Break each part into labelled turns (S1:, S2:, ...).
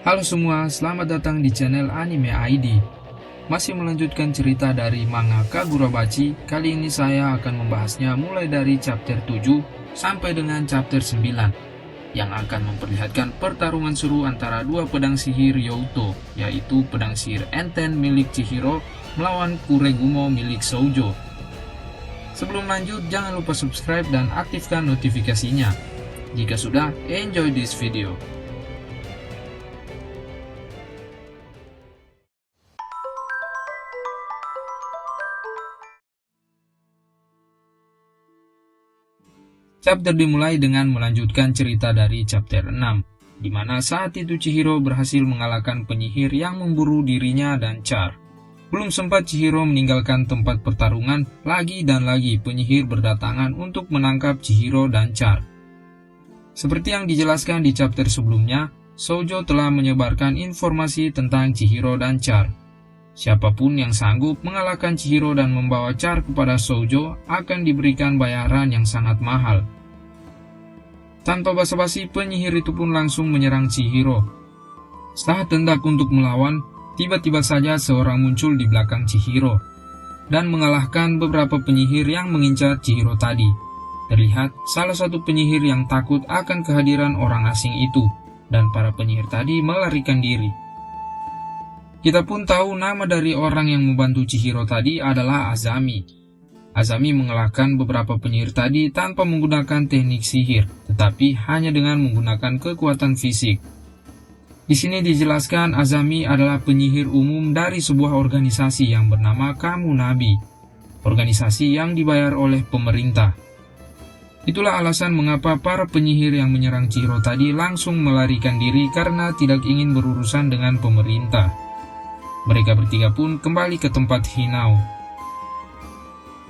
S1: Halo semua, selamat datang di channel Anime ID. Masih melanjutkan cerita dari manga Kagurabachi. Kali ini saya akan membahasnya mulai dari chapter 7 sampai dengan chapter 9 yang akan memperlihatkan pertarungan seru antara dua pedang sihir Youto, yaitu pedang sihir Enten milik Chihiro melawan Kuregumo milik Shoujo. Sebelum lanjut, jangan lupa subscribe dan aktifkan notifikasinya. Jika sudah, enjoy this video. Chapter dimulai dengan melanjutkan cerita dari chapter 6, di mana saat itu Chihiro berhasil mengalahkan penyihir yang memburu dirinya dan Char. Belum sempat Chihiro meninggalkan tempat pertarungan, lagi dan lagi penyihir berdatangan untuk menangkap Chihiro dan Char. Seperti yang dijelaskan di chapter sebelumnya, Shoujo telah menyebarkan informasi tentang Chihiro dan Char. Siapapun yang sanggup mengalahkan Chihiro dan membawa Char kepada Shoujo akan diberikan bayaran yang sangat mahal. Tanpa basa-basi, penyihir itu pun langsung menyerang Chihiro. Saat hendak untuk melawan, tiba-tiba saja seorang muncul di belakang Chihiro dan mengalahkan beberapa penyihir yang mengincar Chihiro tadi. Terlihat salah satu penyihir yang takut akan kehadiran orang asing itu, dan para penyihir tadi melarikan diri. Kita pun tahu nama dari orang yang membantu Chihiro tadi adalah Azami. Azami mengalahkan beberapa penyihir tadi tanpa menggunakan teknik sihir, tetapi hanya dengan menggunakan kekuatan fisik. Di sini dijelaskan Azami adalah penyihir umum dari sebuah organisasi yang bernama Kamunabi, organisasi yang dibayar oleh pemerintah. Itulah alasan mengapa para penyihir yang menyerang Chihiro tadi langsung melarikan diri karena tidak ingin berurusan dengan pemerintah. Mereka bertiga pun kembali ke tempat Hinao.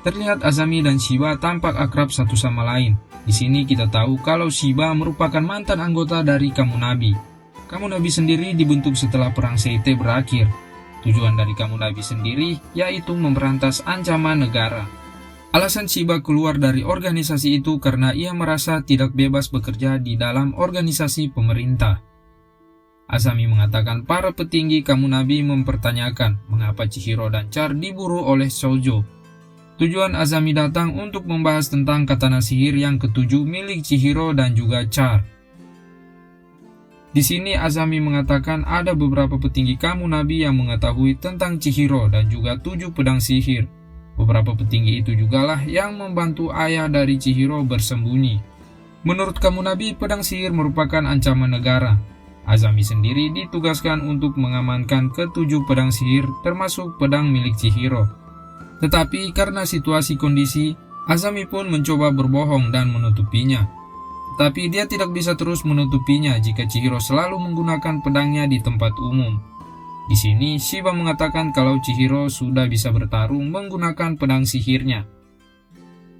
S1: Terlihat Azami dan Shiba tampak akrab satu sama lain. Di sini kita tahu kalau Shiba merupakan mantan anggota dari Kamunabi. Kamunabi sendiri dibentuk setelah perang Seite berakhir. Tujuan dari Kamunabi sendiri yaitu memberantas ancaman negara. Alasan Shiba keluar dari organisasi itu karena ia merasa tidak bebas bekerja di dalam organisasi pemerintah. Azami mengatakan para petinggi Kamunabi mempertanyakan mengapa Chihiro dan Char diburu oleh Shoujo. Tujuan Azami datang untuk membahas tentang katana sihir yang ketujuh milik Chihiro dan juga Char. Di sini Azami mengatakan ada beberapa petinggi Kamunabi yang mengetahui tentang Chihiro dan juga 7 pedang sihir. Beberapa petinggi itu jugalah yang membantu ayah dari Chihiro bersembunyi. Menurut Kamunabi, pedang sihir merupakan ancaman negara. Azami sendiri ditugaskan untuk mengamankan ke-7 pedang sihir termasuk pedang milik Chihiro. Tetapi karena situasi kondisi, Azami pun mencoba berbohong dan menutupinya. Tetapi dia tidak bisa terus menutupinya jika Chihiro selalu menggunakan pedangnya di tempat umum. Di sini Shiba mengatakan kalau Chihiro sudah bisa bertarung menggunakan pedang sihirnya.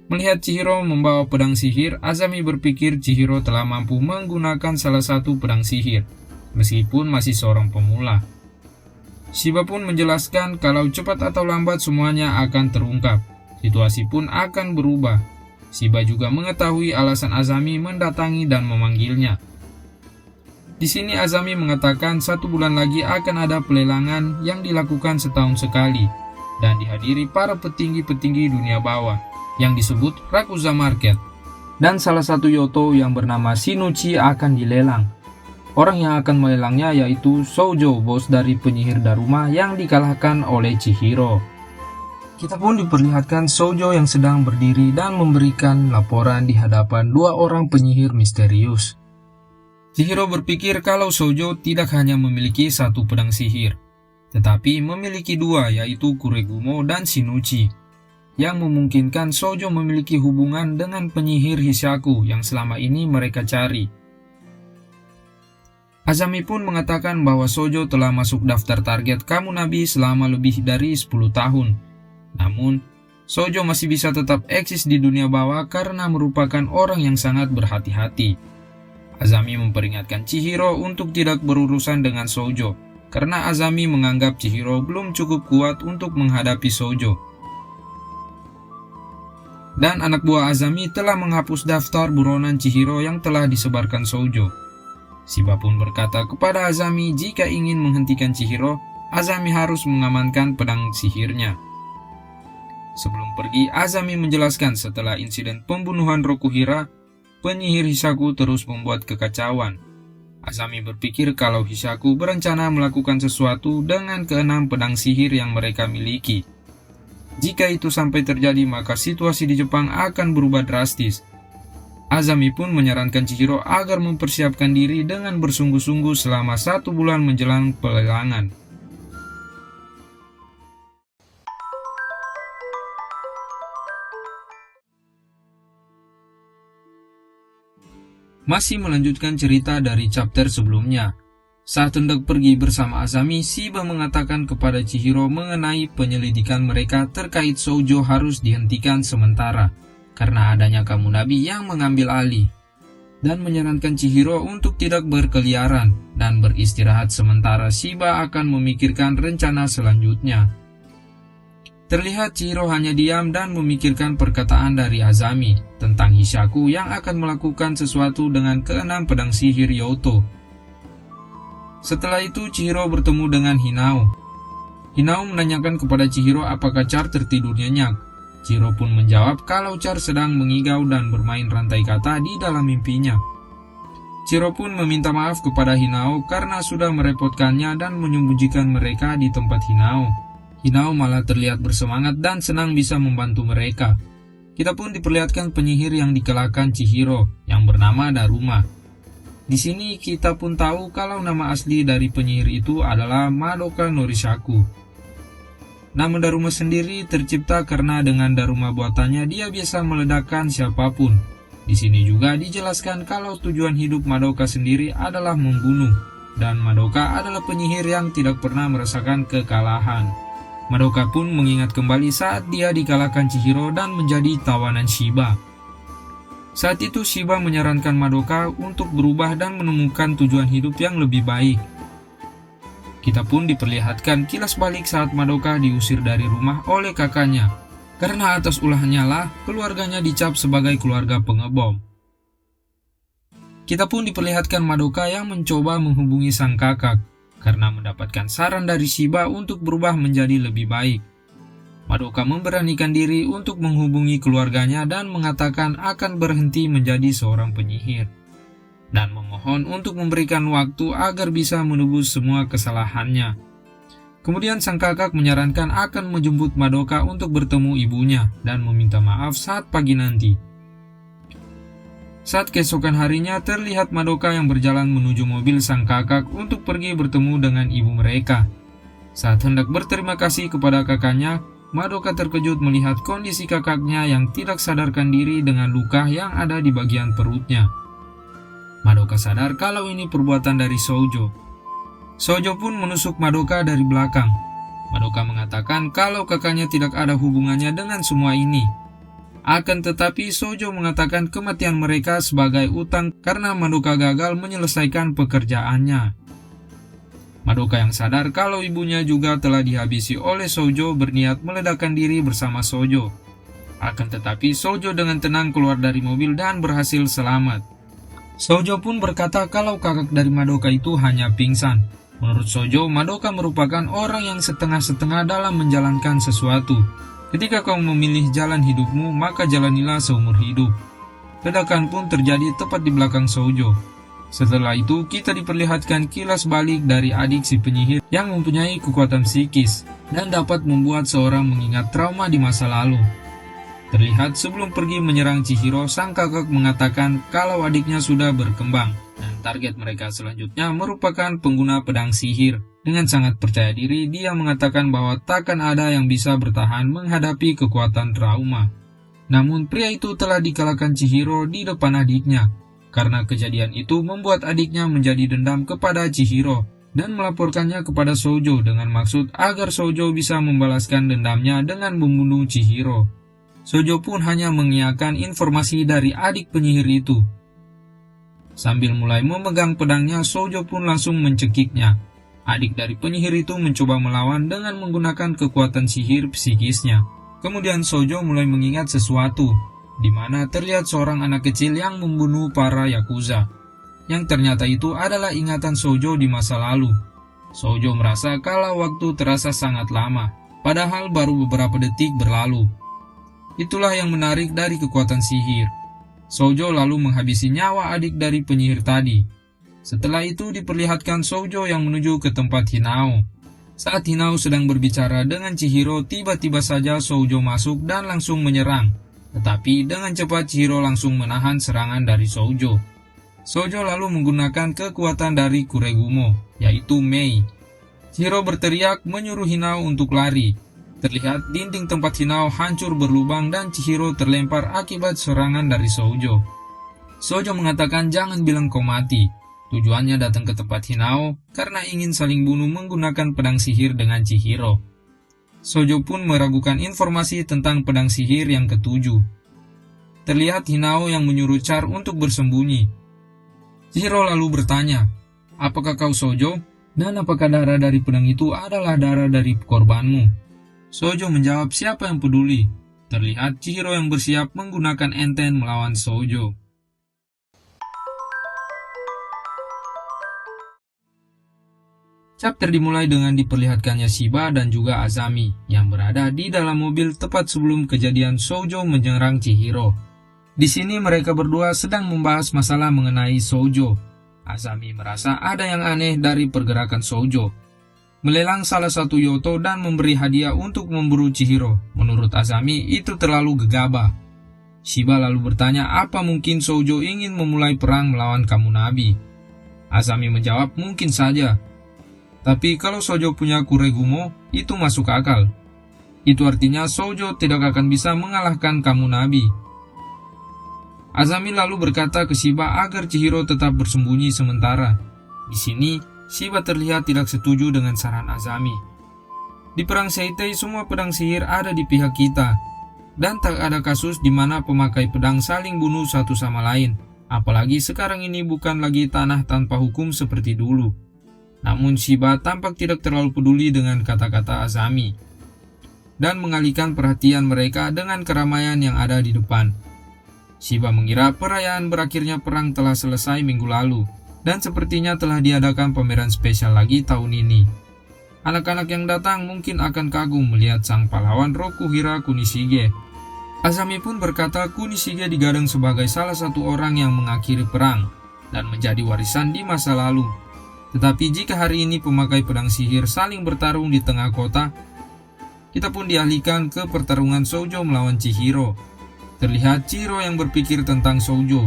S1: Melihat Chihiro membawa pedang sihir, Azami berpikir Chihiro telah mampu menggunakan salah satu pedang sihir, meskipun masih seorang pemula. Shiba pun menjelaskan kalau cepat atau lambat semuanya akan terungkap, situasi pun akan berubah. Shiba juga mengetahui alasan Azami mendatangi dan memanggilnya. Di sini Azami mengatakan 1 bulan lagi akan ada pelelangan yang dilakukan setahun sekali, dan dihadiri para petinggi-petinggi dunia bawah, yang disebut Rakuza Market. Dan salah satu Youto yang bernama Shinichi akan dilelang. Orang yang akan melelangnya yaitu Shoujo, bos dari penyihir Daruma yang dikalahkan oleh Chihiro. Kita pun diperlihatkan Shoujo yang sedang berdiri dan memberikan laporan di hadapan 2 orang penyihir misterius. Chihiro berpikir kalau Shoujo tidak hanya memiliki 1 pedang sihir, tetapi memiliki 2 yaitu Kuregumo dan Shinichi, yang memungkinkan Shoujo memiliki hubungan dengan penyihir Hishaku yang selama ini mereka cari. Azami pun mengatakan bahwa Shoujo telah masuk daftar target Kamunabi selama lebih dari 10 tahun. Namun, Shoujo masih bisa tetap eksis di dunia bawah karena merupakan orang yang sangat berhati-hati. Azami memperingatkan Chihiro untuk tidak berurusan dengan Shoujo, karena Azami menganggap Chihiro belum cukup kuat untuk menghadapi Shoujo. Dan anak buah Azami telah menghapus daftar buronan Chihiro yang telah disebarkan Shoujo. Shiba pun berkata kepada Azami jika ingin menghentikan Chihiro, Azami harus mengamankan pedang sihirnya. Sebelum pergi, Azami menjelaskan setelah insiden pembunuhan Rokuhira, penyihir Hisaku terus membuat kekacauan. Azami berpikir kalau Hisaku berencana melakukan sesuatu dengan keenam pedang sihir yang mereka miliki. Jika itu sampai terjadi, maka situasi di Jepang akan berubah drastis. Azami pun menyarankan Chihiro agar mempersiapkan diri dengan bersungguh-sungguh selama 1 bulan menjelang pelelangan. Masih melanjutkan cerita dari chapter sebelumnya. Saat hendak pergi bersama Azami, Shiba mengatakan kepada Chihiro mengenai penyelidikan mereka terkait Shoujo harus dihentikan sementara karena adanya Kamunabi yang mengambil alih, dan menyarankan Chihiro untuk tidak berkeliaran dan beristirahat sementara Shiba akan memikirkan rencana selanjutnya. Terlihat Chihiro hanya diam dan memikirkan perkataan dari Azami tentang Hisaku yang akan melakukan sesuatu dengan keenam pedang sihir Yoto. Setelah itu Chihiro bertemu dengan Hinao. Hinao menanyakan kepada Chihiro apakah Char tertidur nyenyak. Chihiro pun menjawab kalau Char sedang mengigau dan bermain rantai kata di dalam mimpinya. Chihiro pun meminta maaf kepada Hinao karena sudah merepotkannya dan menyembunyikan mereka di tempat Hinao. Hinao malah terlihat bersemangat dan senang bisa membantu mereka. Kita pun diperlihatkan penyihir yang dikalahkan Chihiro yang bernama Daruma. Di sini kita pun tahu kalau nama asli dari penyihir itu adalah Madoka Norisaku. Nama Daruma sendiri tercipta karena dengan Daruma buatannya dia biasa meledakkan siapapun. Di sini juga dijelaskan kalau tujuan hidup Madoka sendiri adalah membunuh, dan Madoka adalah penyihir yang tidak pernah merasakan kekalahan. Madoka pun mengingat kembali saat dia dikalahkan Chihiro dan menjadi tawanan Shiba. Saat itu Shiba menyarankan Madoka untuk berubah dan menemukan tujuan hidup yang lebih baik. Kita pun diperlihatkan kilas balik saat Madoka diusir dari rumah oleh kakaknya, karena atas ulahnya lah keluarganya dicap sebagai keluarga pengebom. Kita pun diperlihatkan Madoka yang mencoba menghubungi sang kakak, karena mendapatkan saran dari Shiba untuk berubah menjadi lebih baik. Madoka memberanikan diri untuk menghubungi keluarganya dan mengatakan akan berhenti menjadi seorang penyihir, dan memohon untuk memberikan waktu agar bisa menebus semua kesalahannya. Kemudian sang kakak menyarankan akan menjemput Madoka untuk bertemu ibunya dan meminta maaf saat pagi nanti. Saat keesokan harinya terlihat Madoka yang berjalan menuju mobil sang kakak untuk pergi bertemu dengan ibu mereka. Saat hendak berterima kasih kepada kakaknya, Madoka terkejut melihat kondisi kakaknya yang tidak sadarkan diri dengan luka yang ada di bagian perutnya. Madoka sadar kalau ini perbuatan dari Shoujo. Shoujo pun menusuk Madoka dari belakang. Madoka mengatakan kalau kakaknya tidak ada hubungannya dengan semua ini. Akan tetapi Shoujo mengatakan kematian mereka sebagai utang karena Madoka gagal menyelesaikan pekerjaannya. Madoka yang sadar kalau ibunya juga telah dihabisi oleh Shoujo berniat meledakkan diri bersama Shoujo. Akan tetapi Shoujo dengan tenang keluar dari mobil dan berhasil selamat. Shoujo pun berkata kalau kakak dari Madoka itu hanya pingsan. Menurut Shoujo, Madoka merupakan orang yang setengah-setengah dalam menjalankan sesuatu. Ketika kau memilih jalan hidupmu, maka jalanilah seumur hidup. Ledakan pun terjadi tepat di belakang Shoujo. Setelah itu, kita diperlihatkan kilas balik dari adik si penyihir yang mempunyai kekuatan psikis dan dapat membuat seorang mengingat trauma di masa lalu. Terlihat sebelum pergi menyerang Chihiro, sang kakak mengatakan kalau adiknya sudah berkembang dan target mereka selanjutnya merupakan pengguna pedang sihir. Dengan sangat percaya diri, dia mengatakan bahwa takkan ada yang bisa bertahan menghadapi kekuatan trauma. Namun pria itu telah dikalahkan Chihiro di depan adiknya. Karena kejadian itu membuat adiknya menjadi dendam kepada Chihiro dan melaporkannya kepada Shoujo dengan maksud agar Shoujo bisa membalaskan dendamnya dengan membunuh Chihiro. Shoujo pun hanya mengiyakan informasi dari adik penyihir itu. Sambil mulai memegang pedangnya, Shoujo pun langsung mencekiknya. Adik dari penyihir itu mencoba melawan dengan menggunakan kekuatan sihir psikisnya. Kemudian Shoujo mulai mengingat sesuatu, di mana terlihat seorang anak kecil yang membunuh para Yakuza. yang ternyata itu adalah ingatan Shoujo di masa lalu. Shoujo merasa kalau waktu terasa sangat lama, padahal baru beberapa detik berlalu. Itulah yang menarik dari kekuatan sihir. Shoujo lalu menghabisi nyawa adik dari penyihir tadi. Setelah itu diperlihatkan Shoujo yang menuju ke tempat Hinao. Saat Hinao sedang berbicara dengan Chihiro, tiba-tiba saja Shoujo masuk dan langsung menyerang. Tetapi dengan cepat Chihiro langsung menahan serangan dari Shoujo. Shoujo lalu menggunakan kekuatan dari Kuregumo, yaitu Mei. Chihiro berteriak menyuruh Hinao untuk lari. Terlihat dinding tempat Hinao hancur berlubang dan Chihiro terlempar akibat serangan dari Shoujo. Shoujo mengatakan jangan bilang kau mati. Tujuannya datang ke tempat Hinao karena ingin saling bunuh menggunakan pedang sihir dengan Chihiro. Shoujo pun meragukan informasi tentang pedang sihir yang ketujuh. Terlihat Hinao yang menyuruh Char untuk bersembunyi. Chihiro lalu bertanya, apakah kau Shoujo? Dan apakah darah dari pedang itu adalah darah dari korbanmu? Shoujo menjawab siapa yang peduli. Terlihat Chihiro yang bersiap menggunakan enten melawan Shoujo. Chapter dimulai dengan diperlihatkannya Shiba dan juga Azami yang berada di dalam mobil tepat sebelum kejadian Shoujo menyerang Chihiro. Di sini mereka berdua sedang membahas masalah mengenai Shoujo. Azami merasa ada yang aneh dari pergerakan Shoujo. Melelang salah satu Yoto dan memberi hadiah untuk memburu Chihiro. Menurut Azami itu terlalu gegabah. Shiba lalu bertanya apa mungkin Shoujo ingin memulai perang melawan Kamunabi. Azami menjawab mungkin saja. Tapi kalau Shoujo punya Kuregumo, itu masuk akal. Itu artinya Shoujo tidak akan bisa mengalahkan Kamunabi. Azami lalu berkata ke Shiba agar Chihiro tetap bersembunyi sementara. Di sini, Shiba terlihat tidak setuju dengan saran Azami. Di perang Seitei, semua pedang sihir ada di pihak kita. Dan tak ada kasus di mana pemakai pedang saling bunuh satu sama lain. Apalagi sekarang ini bukan lagi tanah tanpa hukum seperti dulu. Namun Shiba tampak tidak terlalu peduli dengan kata-kata Azami. Dan mengalihkan perhatian mereka dengan keramaian yang ada di depan. Shiba mengira perayaan berakhirnya perang telah selesai minggu lalu, dan sepertinya telah diadakan pameran spesial lagi tahun ini. Anak-anak yang datang mungkin akan kagum melihat sang pahlawan Rokuhira Kunishige. Azami pun berkata Kunishige digadang sebagai salah satu orang yang mengakhiri perang, dan menjadi warisan di masa lalu. Tetapi jika hari ini pemakai pedang sihir saling bertarung di tengah kota, kita pun dialihkan ke pertarungan Shoujo melawan Chihiro. Terlihat Chihiro yang berpikir tentang Shoujo.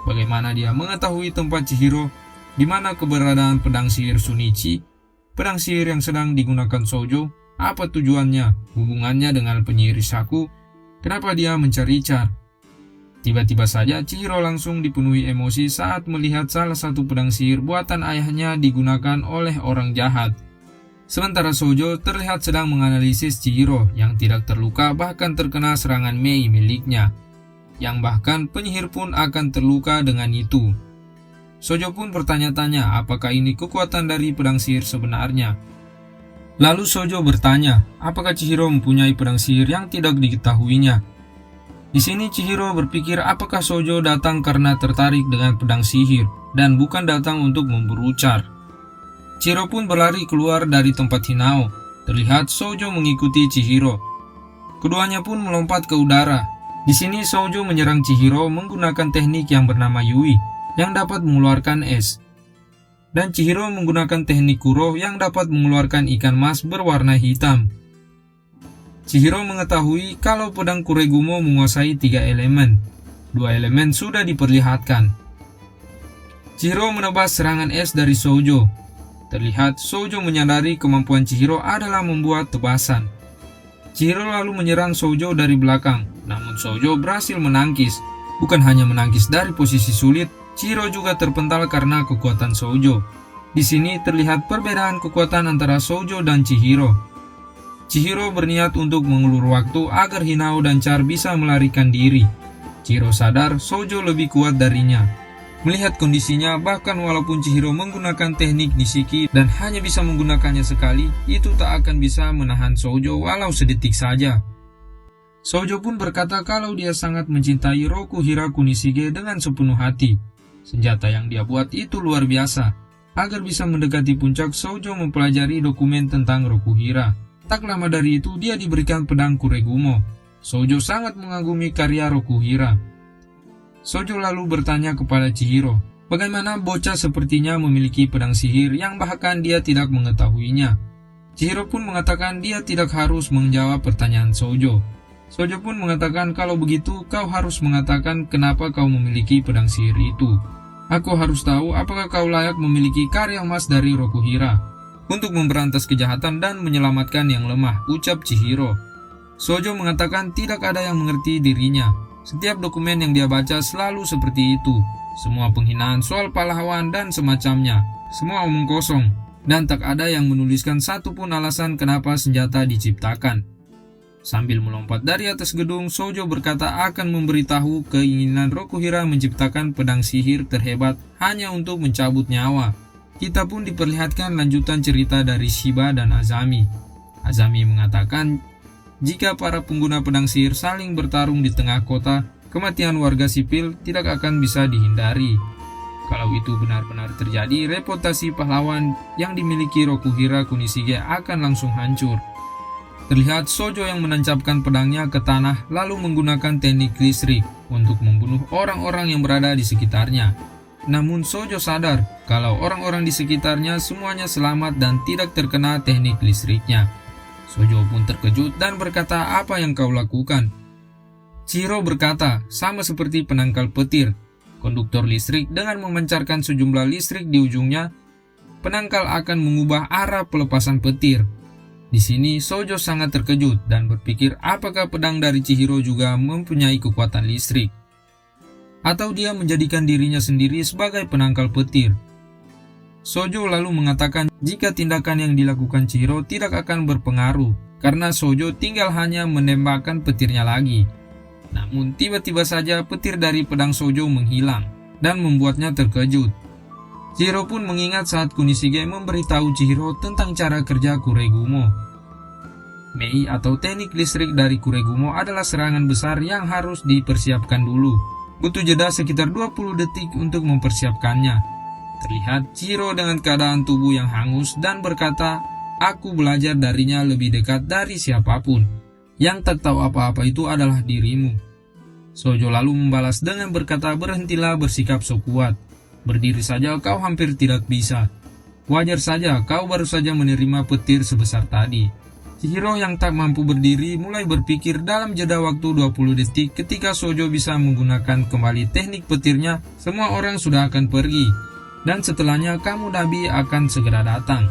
S1: Bagaimana dia mengetahui tempat Chihiro, di mana keberadaan pedang sihir Shunichi, pedang sihir yang sedang digunakan Shoujo, apa tujuannya, hubungannya dengan penyihir Shaku, kenapa dia mencari Char. Tiba-tiba saja Chihiro langsung dipenuhi emosi saat melihat salah satu pedang sihir buatan ayahnya digunakan oleh orang jahat. Sementara Shoujo terlihat sedang menganalisis Chihiro yang tidak terluka bahkan terkena serangan Mei miliknya, yang bahkan penyihir pun akan terluka dengan itu. Shoujo pun bertanya-tanya apakah ini kekuatan dari pedang sihir sebenarnya. Lalu Shoujo bertanya, apakah Chihiro mempunyai pedang sihir yang tidak diketahuinya. Di sini Chihiro berpikir apakah Shoujo datang karena tertarik dengan pedang sihir dan bukan datang untuk memburu Char. Chihiro pun berlari keluar dari tempat Hinao. Terlihat Shoujo mengikuti Chihiro. Keduanya pun melompat ke udara. Di sini Shoujo menyerang Chihiro menggunakan teknik yang bernama Yui yang dapat mengeluarkan es. Dan Chihiro menggunakan teknik Kuro yang dapat mengeluarkan ikan mas berwarna hitam. Chihiro mengetahui kalau pedang Kuregumo menguasai 3 elemen. 2 elemen sudah diperlihatkan. Chihiro menebas serangan es dari Shoujo. Terlihat Shoujo menyadari kemampuan Chihiro adalah membuat tebasan. Chihiro lalu menyerang Shoujo dari belakang, namun Shoujo berhasil menangkis. Bukan hanya menangkis dari posisi sulit, Chihiro juga terpental karena kekuatan Shoujo. Di sini terlihat perbedaan kekuatan antara Shoujo dan Chihiro. Chihiro berniat untuk mengulur waktu agar Hinao dan Char bisa melarikan diri. Chihiro sadar Shoujo lebih kuat darinya. Melihat kondisinya, bahkan walaupun Chihiro menggunakan teknik Nishiki dan hanya bisa menggunakannya sekali, itu tak akan bisa menahan Shoujo walau sedetik saja. Shoujo pun berkata kalau dia sangat mencintai Rokuhira Kunishige dengan sepenuh hati. Senjata yang dia buat itu luar biasa. Agar bisa mendekati puncak, Shoujo mempelajari dokumen tentang Rokuhira. Tak lama dari itu, dia diberikan pedang Kuregumo. Shoujo sangat mengagumi karya Rokuhira. Shoujo lalu bertanya kepada Chihiro, bagaimana bocah sepertinya memiliki pedang sihir yang bahkan dia tidak mengetahuinya. Chihiro pun mengatakan dia tidak harus menjawab pertanyaan Shoujo. Shoujo pun mengatakan kalau begitu kau harus mengatakan kenapa kau memiliki pedang sihir itu. Aku harus tahu apakah kau layak memiliki karya emas dari Rokuhira untuk memberantas kejahatan dan menyelamatkan yang lemah, ucap Chihiro. Shoujo mengatakan tidak ada yang mengerti dirinya. Setiap dokumen yang dia baca selalu seperti itu. Semua penghinaan soal pahlawan dan semacamnya. Semua omong kosong. Dan tak ada yang menuliskan satupun alasan kenapa senjata diciptakan. Sambil melompat dari atas gedung, Shoujo berkata akan memberitahu keinginan Rokuhira menciptakan pedang sihir terhebat hanya untuk mencabut nyawa. Kita pun diperlihatkan lanjutan cerita dari Shiba dan Azami. Azami mengatakan, jika para pengguna pedang sihir saling bertarung di tengah kota, kematian warga sipil tidak akan bisa dihindari. Kalau itu benar-benar terjadi, reputasi pahlawan yang dimiliki Rokuhira Kunishige akan langsung hancur. Terlihat Shoujo yang menancapkan pedangnya ke tanah lalu menggunakan teknik listrik untuk membunuh orang-orang yang berada di sekitarnya. Namun Shoujo sadar kalau orang-orang di sekitarnya semuanya selamat dan tidak terkena teknik listriknya. Shoujo pun terkejut dan berkata, apa yang kau lakukan? Chihiro berkata, sama seperti penangkal petir. Konduktor listrik dengan memancarkan sejumlah listrik di ujungnya, penangkal akan mengubah arah pelepasan petir. Di sini Shoujo sangat terkejut dan berpikir apakah pedang dari Chihiro juga mempunyai kekuatan listrik. Atau dia menjadikan dirinya sendiri sebagai penangkal petir. Shoujo lalu mengatakan jika tindakan yang dilakukan Chihiro tidak akan berpengaruh karena Shoujo tinggal hanya menembakkan petirnya lagi. Namun tiba-tiba saja petir dari pedang Shoujo menghilang dan membuatnya terkejut. Chihiro pun mengingat saat Kunishige memberitahu Chihiro tentang cara kerja Kuregumo. Mei atau teknik listrik dari Kuregumo adalah serangan besar yang harus dipersiapkan dulu. Butuh jeda sekitar 20 detik untuk mempersiapkannya. Terlihat Chihiro dengan keadaan tubuh yang hangus dan berkata, aku belajar darinya lebih dekat dari siapapun. Yang tak tahu apa-apa itu adalah dirimu. Shoujo lalu membalas dengan berkata, berhentilah bersikap sok kuat. Berdiri saja kau hampir tidak bisa. Wajar saja kau baru saja menerima petir sebesar tadi. Chihiro yang tak mampu berdiri mulai berpikir dalam jeda waktu 20 detik ketika Shoujo bisa menggunakan kembali teknik petirnya, semua orang sudah akan pergi. Dan setelahnya kamu Nabi akan segera datang.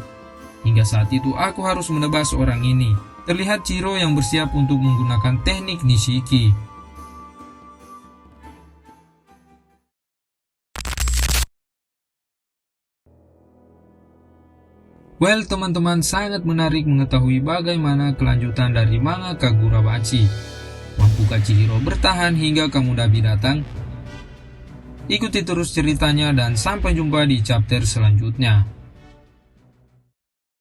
S1: Hingga saat itu aku harus menebas orang ini. Terlihat Chihiro yang bersiap untuk menggunakan teknik Nishiki. Well teman-teman, sangat menarik mengetahui bagaimana kelanjutan dari manga Kagurabachi. Mampukah Chihiro bertahan hingga Kamudabi datang? Ikuti terus ceritanya dan sampai jumpa di chapter selanjutnya.